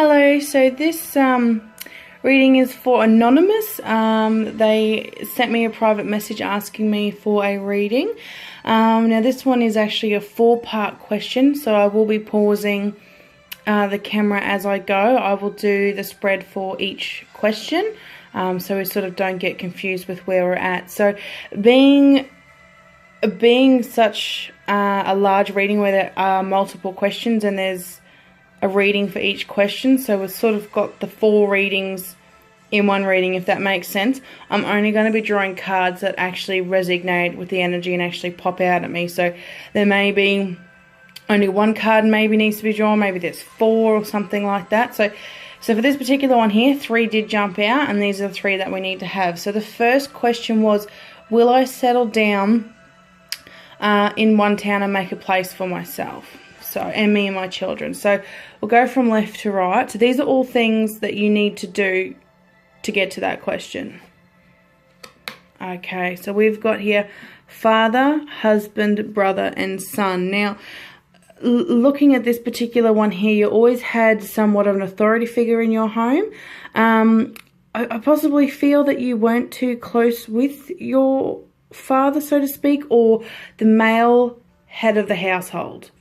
Hello, so this reading is for Anonymous. They sent me a private message asking me for a reading. Now this one is actually a 4-part question, so I will be pausing the camera as I go. I will do the spread for each question, so we sort of don't get confused with where we're at. So being such a large reading where there are multiple questions and there's a reading for each question, so we've sort of got the 4 readings in one reading, if that makes sense. I'm only going to be drawing cards that actually resonate with the energy and actually pop out at me. So there may be only 1 card maybe needs to be drawn, maybe there's 4 or something like that. So for this particular one here, 3 did jump out, and these are the 3 that we need to have. So the first question was, will I settle down in one town and make a place for myself? So, and me and my children. So we'll go from left to right. So these are all things that you need to do to get to that question. Okay, so we've got here father, husband, brother, and son. Now, looking at this particular one here, you always had somewhat of an authority figure in your home. I possibly feel that you weren't too close with your father, so to speak, or the male head of the household.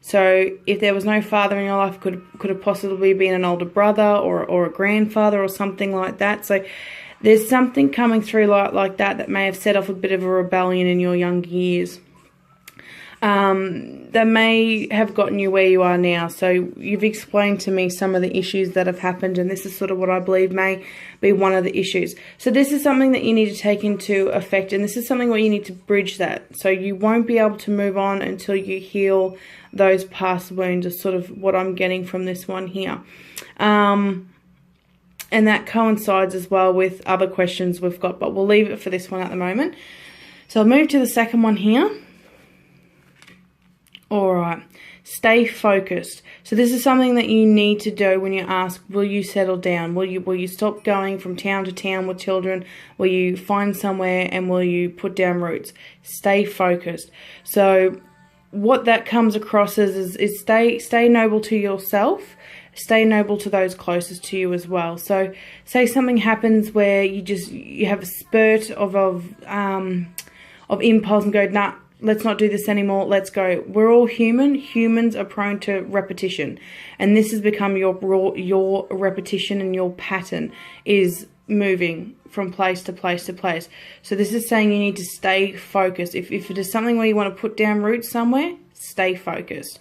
So if there was no father in your life, could have possibly been an older brother or a grandfather or something like that. So there's something coming through like that may have set off a bit of a rebellion in your young years. That may have gotten you where you are now. So you've explained to me some of the issues that have happened, and this is sort of what I believe may be one of the issues. So this is something that you need to take into effect, and this is something where you need to bridge that. So you won't be able to move on until you heal those past wounds, is sort of what I'm getting from this one here. And that coincides as well with other questions we've got, but we'll leave it for this one at the moment. So I'll move to the second one here. Alright, stay focused. So this is something that you need to do when you ask, will you settle down? Will you stop going from town to town with children? Will you find somewhere, and will you put down roots? Stay focused. So what that comes across is stay noble to yourself. Stay noble to those closest to you as well. So say something happens where you have a spurt of impulse and go, nah, let's not do this anymore, let's go. We're all human. Humans are prone to repetition. And this has become your repetition, and your pattern is moving from place to place to place. So this is saying you need to stay focused. If it is something where you want to put down roots somewhere, stay focused.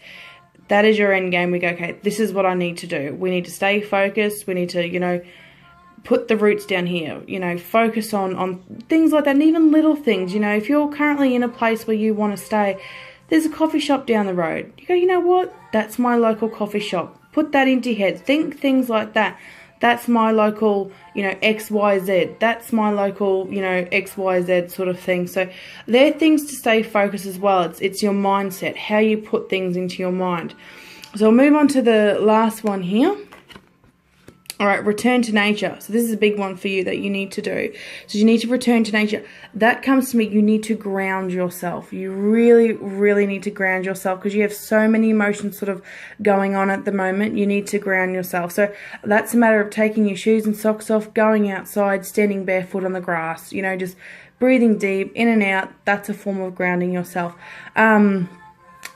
That is your end game. We go, okay, this is what I need to do. We need to stay focused. We need to, put the roots down here, focus on things like that, and even little things. If you're currently in a place where you want to stay, there's a coffee shop down the road. You go, you know what? That's my local coffee shop. Put that into your head. Think things like that. That's my local, XYZ. That's my local, XYZ sort of thing. So they're things to stay focused as well. It's your mindset, how you put things into your mind. So I'll move on to the last one here. All right, return to nature. So this is a big one for you that you need to do. So you need to return to nature. That comes to me, you need to ground yourself. You really, really need to ground yourself, because you have so many emotions sort of going on at the moment. You need to ground yourself. So that's a matter of taking your shoes and socks off, going outside, standing barefoot on the grass, just breathing deep, in and out. That's a form of grounding yourself.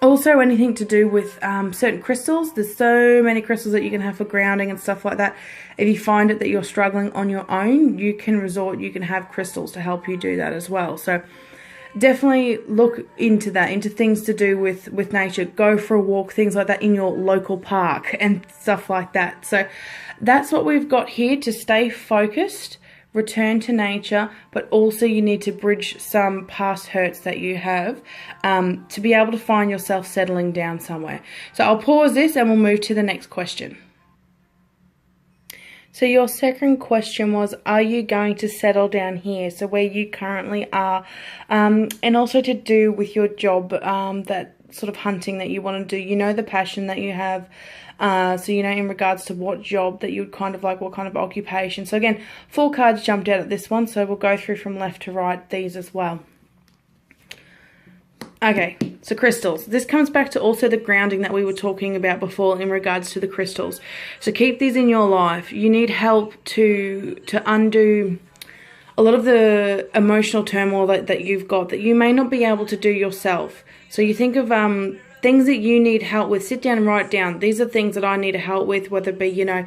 Also, anything to do with certain crystals. There's so many crystals that you can have for grounding and stuff like that. If you find it that you're struggling on your own, you can have crystals to help you do that as well. So definitely look into that, into things to do with nature. Go for a walk, things like that in your local park and stuff like that. So that's what we've got here to stay focused. Return to nature, but also you need to bridge some past hurts that you have to be able to find yourself settling down somewhere. So I'll pause this and we'll move to the next question. So your second question was, are you going to settle down here? So where you currently are, and also to do with your job, that sort of hunting that you want to do, the passion that you have. So, in regards to what job that you would kind of like, what kind of occupation. So again, 4 cards jumped out at this one, so we'll go through from left to right these as well. Okay, So crystals. This comes back to also the grounding that we were talking about before in regards to the crystals. So keep these in your life. You need help to undo a lot of the emotional turmoil that you've got that you may not be able to do yourself. So you think of things that you need help with. Sit down and write down. These are things that I need help with, whether it be, you know,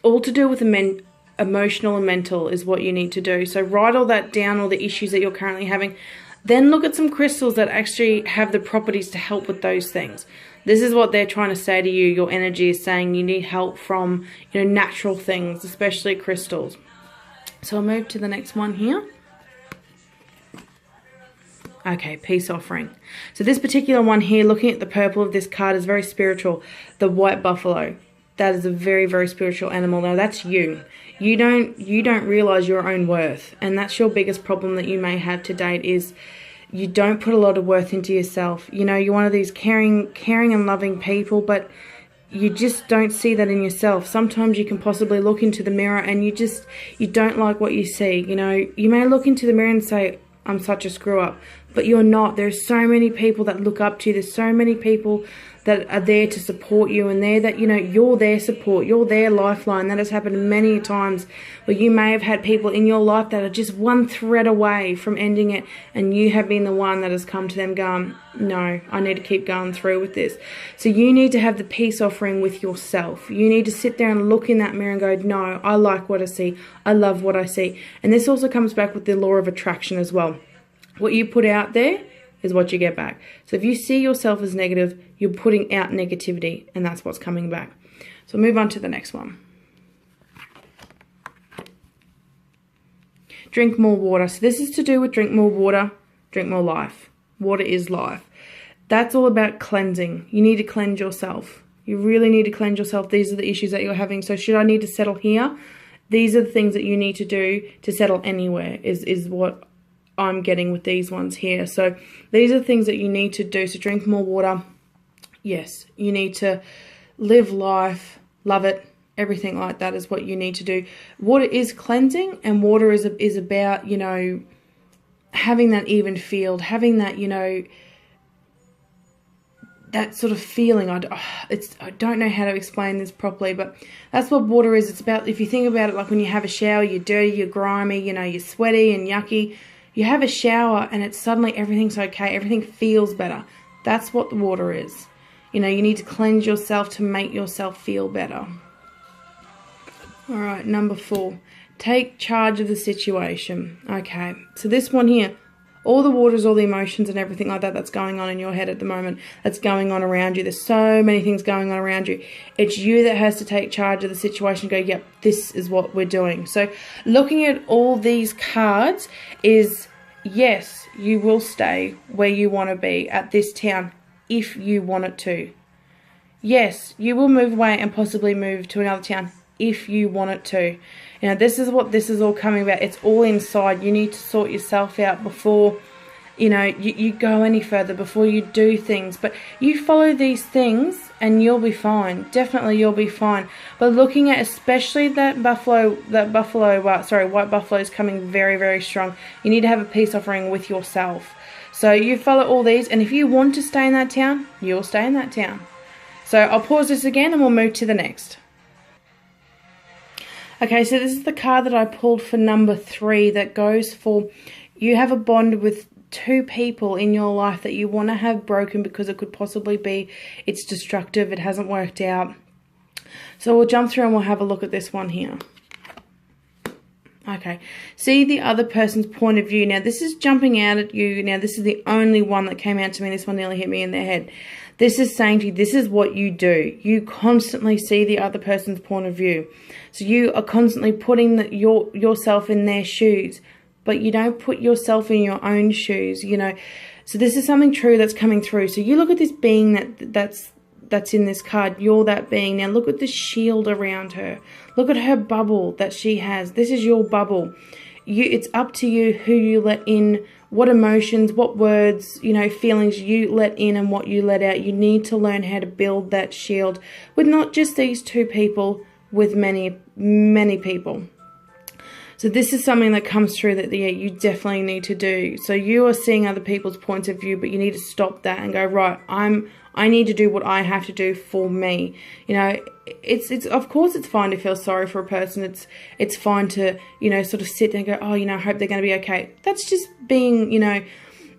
all to do with the emotional and mental is what you need to do. So write all that down, all the issues that you're currently having. Then look at some crystals that actually have the properties to help with those things. This is what they're trying to say to you. Your energy is saying you need help from, you know, natural things, especially crystals. So I'll move to the next one here. Okay, peace offering. So this particular one here, looking at the purple of this card, is very spiritual. The white buffalo. That is a very, very spiritual animal. Now that's you. You don't realize your own worth, and that's your biggest problem that you may have to date, is you don't put a lot of worth into yourself. You know, you're one of these caring and loving people, but you just don't see that in yourself. Sometimes you can possibly look into the mirror and you don't like what you see. You know, you may look into the mirror and say, I'm such a screw up, but you're not. There's so many people that look up to you. There's so many people that are there to support you, and you're their support, you're their lifeline. That has happened many times where you may have had people in your life that are just one thread away from ending it, and you have been the one that has come to them going, no, I need to keep going through with this. So you need to have the peace offering with yourself. You need to sit there and look in that mirror and go, no, I like what I see, I love what I see. And this also comes back with the law of attraction as well. What you put out there is what you get back. So if you see yourself as negative, you're putting out negativity, and that's what's coming back. So move on to the next one. Drink more water. So this is to do with drink more water, drink more life. Water is life. That's all about cleansing. You need to cleanse yourself. You really need to cleanse yourself. These are the issues that you're having. So should I need to settle here? These are the things that you need to do to settle anywhere, is what I'm getting with these ones here. So these are things that you need to do. So drink more water. Yes, you need to live life, love it, everything like that is what you need to do. Water is cleansing, and water is about, you know, having that even field, having that, you know, that sort of feeling. I don't know how to explain this properly, but that's what water is. It's about, if you think about it, like when you have a shower, you're dirty, you're grimy, you know, you're sweaty and yucky. You have a shower and it's suddenly everything's okay. Everything feels better. That's what the water is. You know, you need to cleanse yourself to make yourself feel better. All right, number 4. Take charge of the situation. Okay, so this one here, all the waters, all the emotions and everything like that that's going on in your head at the moment, that's going on around you. There's so many things going on around you. It's you that has to take charge of the situation and go, yep, this is what we're doing. So looking at all these cards is, yes, you will stay where you want to be at this town if you want it to. Yes, you will move away and possibly move to another town if you want it to. You know, this is what this is all coming about. It's all inside. You need to sort yourself out before, you know, you go any further, before you do things. But you follow these things and you'll be fine. Definitely you'll be fine. But looking at especially that white buffalo is coming very, very strong. You need to have a peace offering with yourself. So you follow all these, and if you want to stay in that town, you'll stay in that town. So I'll pause this again and we'll move to the next. Okay, so this is the card that I pulled for number 3 that goes for, you have a bond with 2 people in your life that you want to have broken because it could possibly be it's destructive, it hasn't worked out. So we'll jump through and we'll have a look at this one here. Okay, see the other person's point of view. Now this is jumping out at you. Now this is the only one that came out to me. This one nearly hit me in the head. This is saying to you, this is what you do. You constantly see the other person's point of view. So you are constantly putting yourself in their shoes, but you don't put yourself in your own shoes, you know. So this is something true that's coming through. So you look at this being that's in this card. You're that being. Now look at the shield around her. Look at her bubble that she has. This is your bubble. It's up to you who you let in, what emotions, what words, you know, feelings you let in and what you let out. You need to learn how to build that shield with not just these 2 people, with many, many people. So this is something that comes through that, yeah, you definitely need to do. So you are seeing other people's points of view, but you need to stop that and go, right, I need to do what I have to do for me. You know, it's of course it's fine to feel sorry for a person. It's fine to, you know, sort of sit there and go, oh, you know, I hope they're going to be okay. That's just being, you know,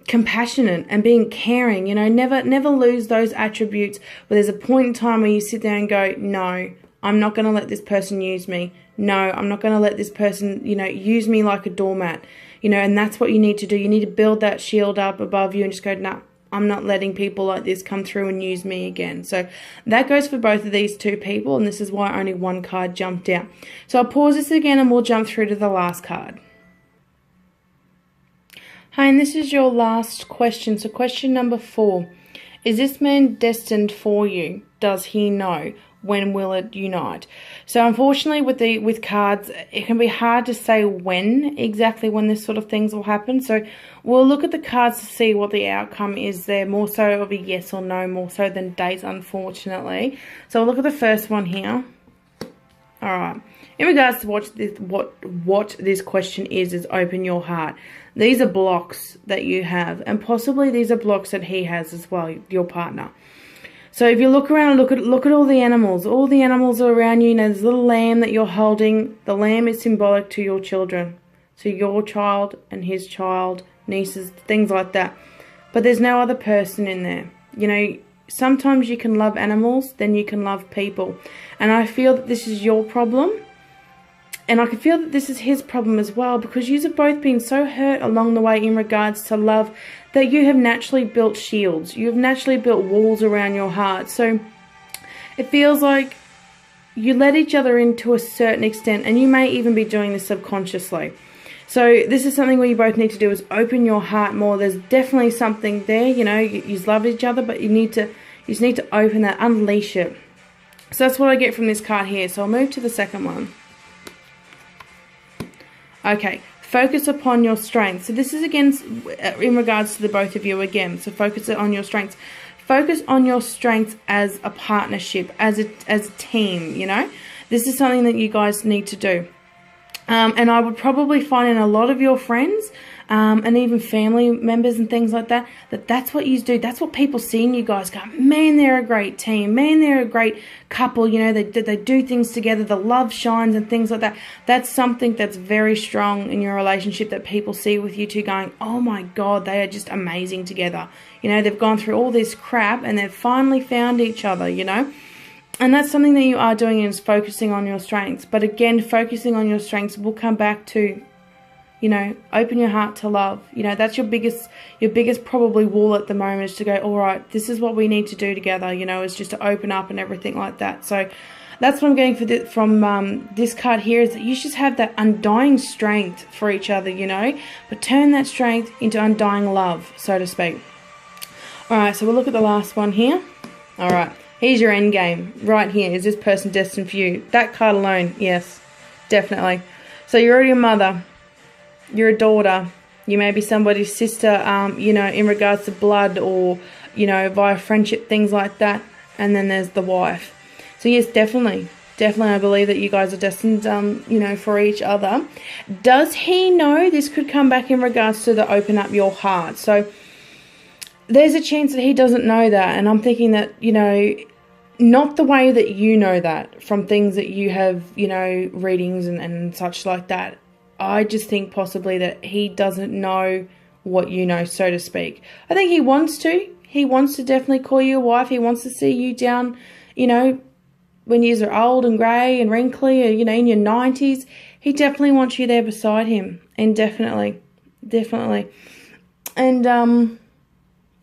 compassionate and being caring. You know, never lose those attributes. But there's a point in time where you sit there and go, no, I'm not going to let this person use me. No, I'm not going to let this person, you know, use me like a doormat. You know, and that's what you need to do. You need to build that shield up above you and just go, nah, I'm not letting people like this come through and use me again. So that goes for both of these two people, and this is why only one card jumped out. So I'll pause this again and we'll jump through to the last card. Hi, and this is your last question. So question number 4. Is this man destined for you? Does he know? When will it unite? So unfortunately with cards, it can be hard to say exactly when this sort of things will happen. So we'll look at the cards to see what the outcome is there, more so of a yes or no, more so than dates, unfortunately. So we'll look at the first one here. Alright. In regards to what this question is open your heart. These are blocks that you have, and possibly these are blocks that he has as well, your partner. So if you look around and look at all the animals are around you. You know, there's a little lamb that you're holding. The lamb is symbolic to your children. So your child and his child, nieces, things like that. But there's no other person in there. You know, sometimes you can love animals, then you can love people. And I feel that this is your problem. And I can feel that this is his problem as well, because you have both been so hurt along the way in regards to love that you have naturally built shields. You have naturally built walls around your heart. So it feels like you let each other in to a certain extent, and you may even be doing this subconsciously. So this is something where you both need to do is open your heart more. There's definitely something there, you know, you love each other, but you just need to open that, unleash it. So that's what I get from this card here. So I'll move to the second one. Okay, focus upon your strengths. So this is again in regards to the both of you again. So focus on your strengths. Focus on your strengths as a partnership, as a team, you know. This is something that you guys need to do. And I would probably find in a lot of your friends and even family members and things like that, that's what you do. That's what people see in you guys. Go, man, they're a great team. Man, they're a great couple. You know, they do things together. The love shines and things like that. That's something that's very strong in your relationship that people see with you two going, oh my God, they are just amazing together. You know, they've gone through all this crap and they've finally found each other, you know. And that's something that you are doing, is focusing on your strengths. But again, focusing on your strengths will come back to, you know, open your heart to love. You know, that's your biggest probably wall at the moment, is to go, all right, this is what we need to do together, you know, is just to open up and everything like that. So that's what I'm getting from this card here, is that you just have that undying strength for each other, you know, but turn that strength into undying love, so to speak. All right, so we'll look at the last one here. All right. Here's your end game right here. Is this person destined for you? That card alone, yes, definitely. So you're already a mother. You're a daughter. You may be somebody's sister, you know, in regards to blood or, you know, via friendship, things like that. And then there's the wife. So yes, definitely I believe that you guys are destined, you know, for each other. Does he know? This could come back in regards to the open up your heart. So there's a chance that he doesn't know that. And I'm thinking that, you know, not the way that you know that from things that you have, you know, readings and such like that. I just think possibly that he doesn't know what you know, so to speak. I think he wants to. He wants to definitely call you a wife. He wants to see you down, you know, when you are old and grey and wrinkly, or, you know, in your 90s. He definitely wants you there beside him. And definitely. And,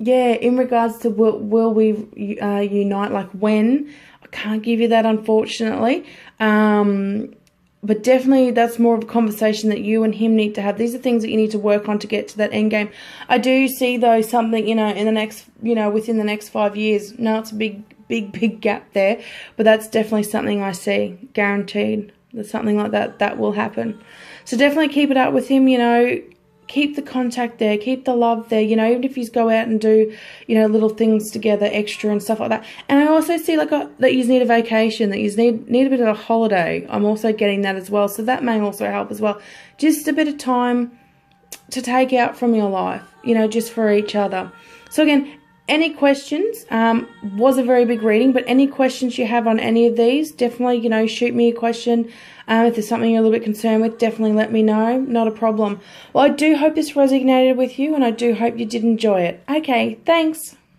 yeah, in regards to will we unite, like when, I can't give you that, unfortunately. But definitely that's more of a conversation that you and him need to have. These are things that you need to work on to get to that end game. I do see, though, something, you know, in the next, you know, within the next 5 years. No, it's a big gap there. But that's definitely something I see, guaranteed. There's something like that will happen. So definitely keep it up with him, you know. keep the contact there, keep the love there, you know, even if you go out and do, you know, little things together extra and stuff like that. And I also see like that you need a vacation, that you need a bit of a holiday. I'm also getting that as well, so that may also help as well. Just a bit of time to take out from your life, you know, just for each other. So again, any questions, was a very big reading, but any questions you have on any of these, definitely, you know, shoot me a question. If there's something you're a little bit concerned with, definitely let me know. Not a problem. Well, I do hope this resonated with you, and I do hope you did enjoy it. Okay, thanks.